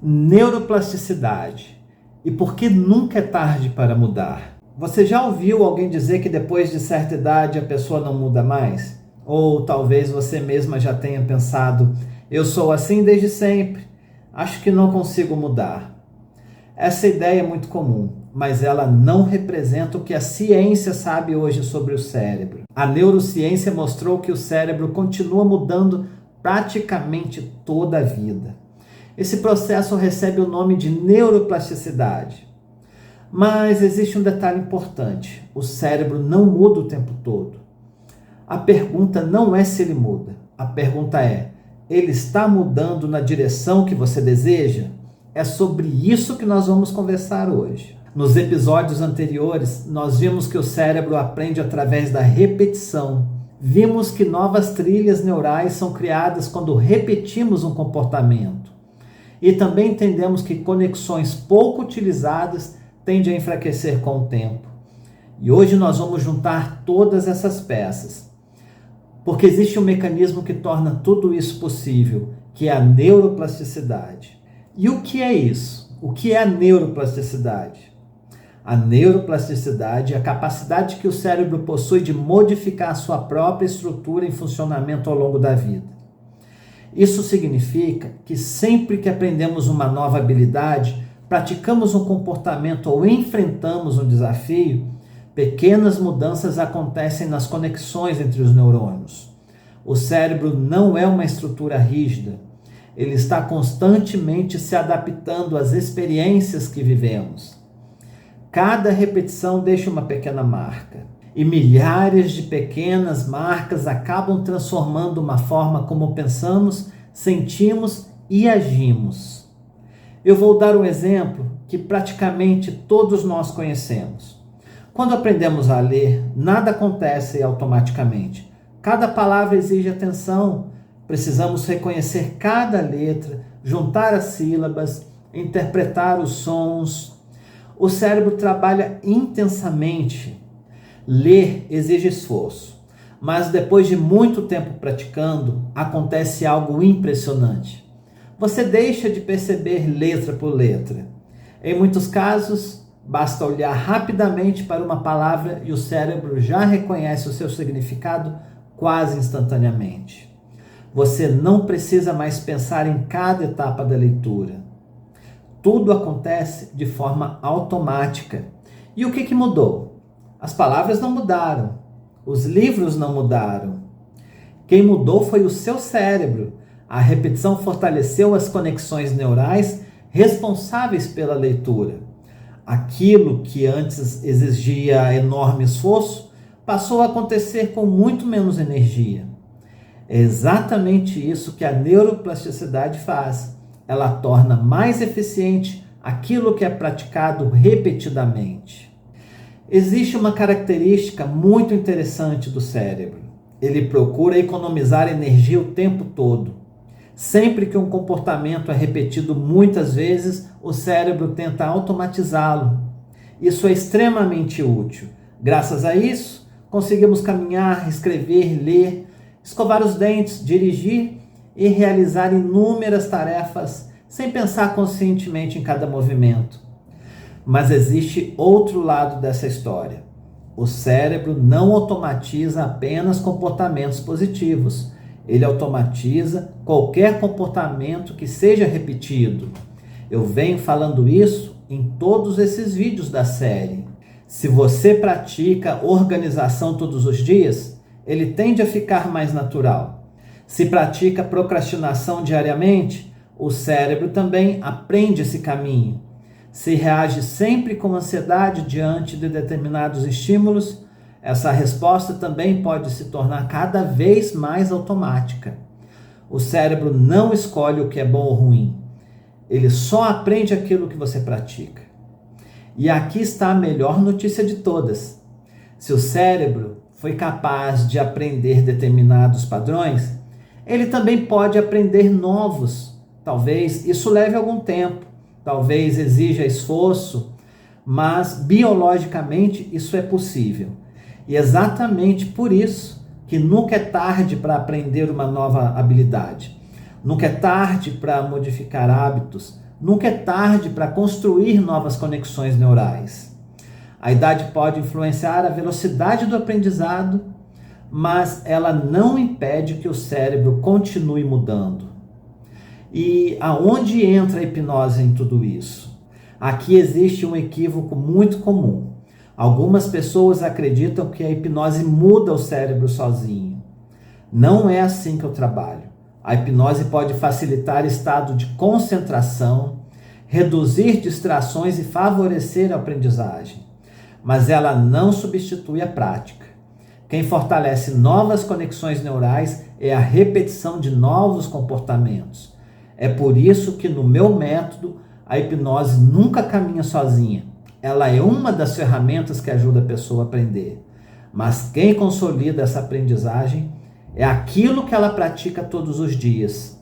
Neuroplasticidade. E por que nunca é tarde para mudar? Você já ouviu alguém dizer que depois de certa idade a pessoa não muda mais? Ou talvez você mesma já tenha pensado, eu sou assim desde sempre, acho que não consigo mudar. Essa ideia é muito comum, mas ela não representa o que a ciência sabe hoje sobre o cérebro. A neurociência mostrou que o cérebro continua mudando praticamente toda a vida. Esse processo recebe o nome de neuroplasticidade. Mas existe um detalhe importante: o cérebro não muda o tempo todo. A pergunta não é se ele muda, a pergunta é: ele está mudando na direção que você deseja? É sobre isso que nós vamos conversar hoje. Nos episódios anteriores, nós vimos que o cérebro aprende através da repetição. Vimos que novas trilhas neurais são criadas quando repetimos um comportamento. E também entendemos que conexões pouco utilizadas tendem a enfraquecer com o tempo. E hoje nós vamos juntar todas essas peças, porque existe um mecanismo que torna tudo isso possível, que é a neuroplasticidade. E o que é isso? O que é a neuroplasticidade? A neuroplasticidade é a capacidade que o cérebro possui de modificar a sua própria estrutura em funcionamento ao longo da vida. Isso significa que sempre que aprendemos uma nova habilidade, praticamos um comportamento ou enfrentamos um desafio, pequenas mudanças acontecem nas conexões entre os neurônios. O cérebro não é uma estrutura rígida. Ele está constantemente se adaptando às experiências que vivemos. Cada repetição deixa uma pequena marca. E milhares de pequenas marcas acabam transformando uma forma como pensamos, sentimos e agimos. Eu vou dar um exemplo que praticamente todos nós conhecemos. Quando aprendemos a ler, nada acontece automaticamente. Cada palavra exige atenção. Precisamos reconhecer cada letra, juntar as sílabas, interpretar os sons. O cérebro trabalha intensamente. Ler exige esforço, mas depois de muito tempo praticando, acontece algo impressionante. Você deixa de perceber letra por letra. Em muitos casos, basta olhar rapidamente para uma palavra e o cérebro já reconhece o seu significado quase instantaneamente. Você não precisa mais pensar em cada etapa da leitura. Tudo acontece de forma automática. E o que mudou? As palavras não mudaram. Os livros não mudaram. Quem mudou foi o seu cérebro. A repetição fortaleceu as conexões neurais responsáveis pela leitura. Aquilo que antes exigia enorme esforço passou a acontecer com muito menos energia. É exatamente isso que a neuroplasticidade faz. Ela torna mais eficiente aquilo que é praticado repetidamente. Existe uma característica muito interessante do cérebro. Ele procura economizar energia o tempo todo. Sempre que um comportamento é repetido muitas vezes, o cérebro tenta automatizá-lo. Isso é extremamente útil. Graças a isso, conseguimos caminhar, escrever, ler, escovar os dentes, dirigir e realizar inúmeras tarefas sem pensar conscientemente em cada movimento. Mas existe outro lado dessa história. O cérebro não automatiza apenas comportamentos positivos. Ele automatiza qualquer comportamento que seja repetido. Eu venho falando isso em todos esses vídeos da série. Se você pratica organização todos os dias, ele tende a ficar mais natural. Se pratica procrastinação diariamente, o cérebro também aprende esse caminho. Se reage sempre com ansiedade diante de determinados estímulos, essa resposta também pode se tornar cada vez mais automática. O cérebro não escolhe o que é bom ou ruim. Ele só aprende aquilo que você pratica. E aqui está a melhor notícia de todas. Se o cérebro foi capaz de aprender determinados padrões, ele também pode aprender novos. Talvez isso leve algum tempo, talvez exija esforço, mas biologicamente isso é possível. E exatamente por isso que nunca é tarde para aprender uma nova habilidade. Nunca é tarde para modificar hábitos. Nunca é tarde para construir novas conexões neurais. A idade pode influenciar a velocidade do aprendizado, mas ela não impede que o cérebro continue mudando. E aonde entra a hipnose em tudo isso? Aqui existe um equívoco muito comum. Algumas pessoas acreditam que a hipnose muda o cérebro sozinho. Não é assim que eu trabalho. A hipnose pode facilitar estado de concentração, reduzir distrações e favorecer a aprendizagem. Mas ela não substitui a prática. Quem fortalece novas conexões neurais é a repetição de novos comportamentos. É por isso que no meu método, a hipnose nunca caminha sozinha. Ela é uma das ferramentas que ajuda a pessoa a aprender. Mas quem consolida essa aprendizagem é aquilo que ela pratica todos os dias.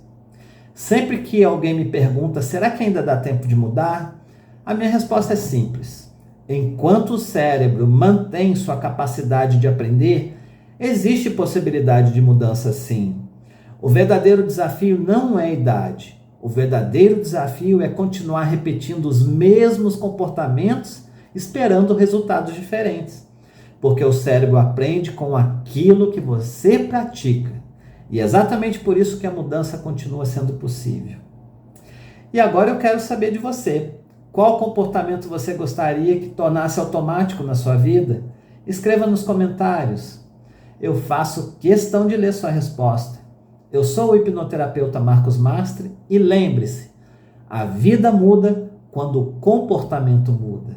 Sempre que alguém me pergunta, será que ainda dá tempo de mudar? A minha resposta é simples. Enquanto o cérebro mantém sua capacidade de aprender, existe possibilidade de mudança sim. O verdadeiro desafio não é a idade. O verdadeiro desafio é continuar repetindo os mesmos comportamentos, esperando resultados diferentes. Porque o cérebro aprende com aquilo que você pratica. E é exatamente por isso que a mudança continua sendo possível. E agora eu quero saber de você. Qual comportamento você gostaria que tornasse automático na sua vida? Escreva nos comentários. Eu faço questão de ler sua resposta. Eu sou o hipnoterapeuta Marcos Mastre e lembre-se, a vida muda quando o comportamento muda.